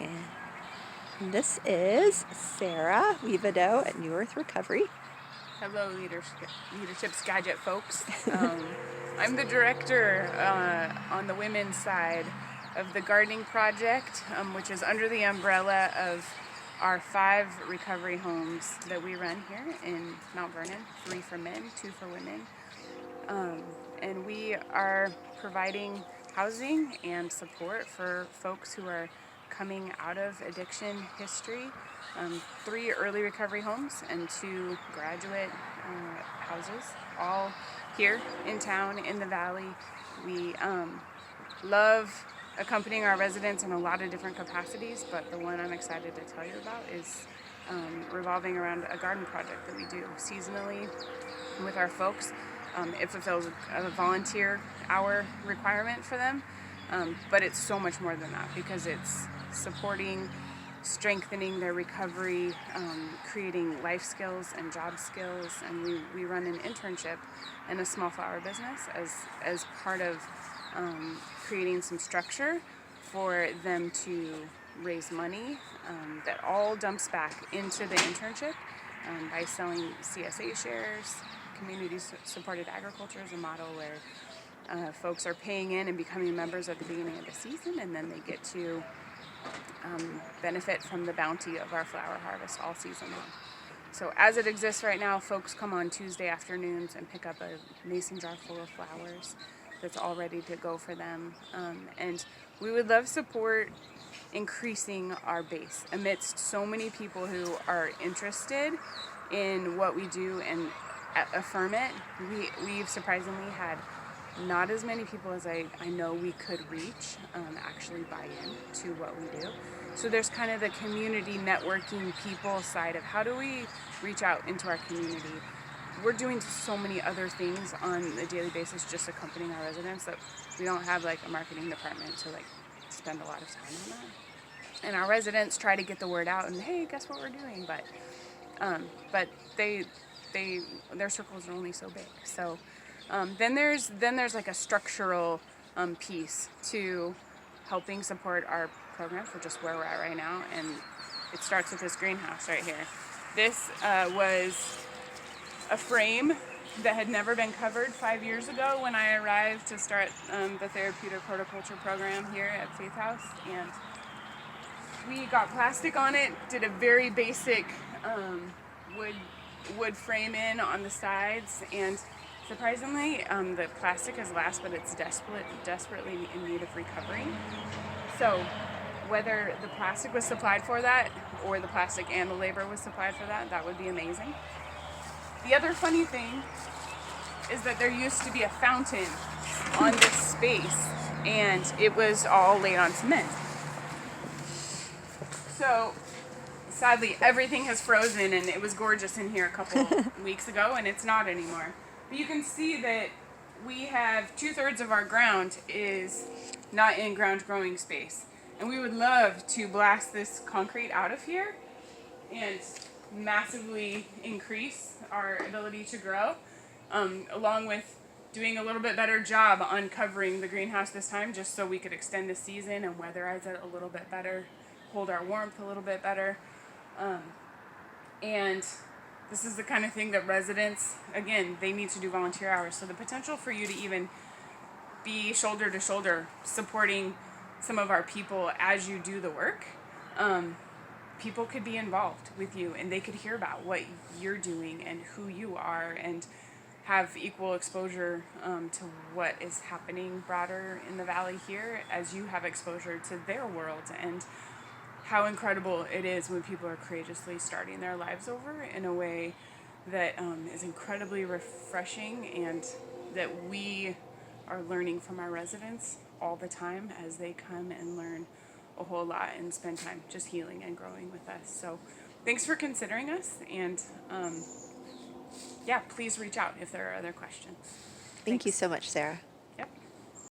And this is Sarah Weavidow at New Earth Recovery. Hello, Leadership Gadget folks. I'm the director on the women's side of the gardening project, which is under the umbrella of our 5 recovery homes that we run here in Mount Vernon, 3 for men, 2 for women. And we are providing housing and support for folks who are coming out of addiction history. 3 early recovery homes and 2 graduate houses, all here in town, in the valley. We love accompanying our residents in a lot of different capacities, but the one I'm excited to tell you about is revolving around a garden project that we do seasonally with our folks. It fulfills a volunteer hour requirement for them, but it's so much more than that because it's supporting, strengthening their recovery, creating life skills and job skills, and we run an internship in a small flower business as part of creating some structure for them to raise money that all dumps back into the internship by selling CSA shares. Community supported agriculture is a model where folks are paying in and becoming members at the beginning of the season, and then they get to benefit from the bounty of our flower harvest all season long. So as it exists right now, folks come on Tuesday afternoons and pick up a mason jar full of flowers that's all ready to go for them. And we would love support increasing our base amidst so many people who are interested in what we do and affirm it. We've surprisingly had not as many people as I know we could reach actually buy in to what we do. So there's kind of the community networking people side of how do we reach out into our community. We're doing so many other things on a daily basis, just accompanying our residents, that we don't have like a marketing department to like spend a lot of time on that. And our residents try to get the word out and hey, guess what we're doing? But their circles are only so big. So then there's like a structural piece to helping support our program for just where we're at right now, and it starts with this greenhouse right here. This was a frame that had never been covered 5 years ago when I arrived to start the therapeutic horticulture program here at Faith House, and we got plastic on it, did a very basic wood frame in on the sides, and surprisingly, the plastic has lasted, but it's desperately in need of recovery. So whether the plastic was supplied for that or the plastic and the labor was supplied for that, that would be amazing. The other funny thing is that there used to be a fountain on this space, and it was all laid on cement. So sadly, everything has frozen, and it was gorgeous in here a couple weeks ago, and it's not anymore. But you can see that we have 2/3 of our ground is not in ground growing space. And we would love to blast this concrete out of here and massively increase our ability to grow, along with doing a little bit better job on covering the greenhouse this time, just so we could extend the season and weatherize it a little bit better, hold our warmth a little bit better. And this is the kind of thing that residents, again, they need to do volunteer hours. So the potential for you to even be shoulder to shoulder supporting some of our people as you do the work, people could be involved with you and they could hear about what you're doing and who you are and have equal exposure to what is happening broader in the valley here as you have exposure to their world, and how incredible it is when people are courageously starting their lives over in a way that is incredibly refreshing, and that we are learning from our residents all the time as they come and learn a whole lot and spend time just healing and growing with us. So thanks for considering us, and please reach out if there are other questions. Thank you so much, Sarah.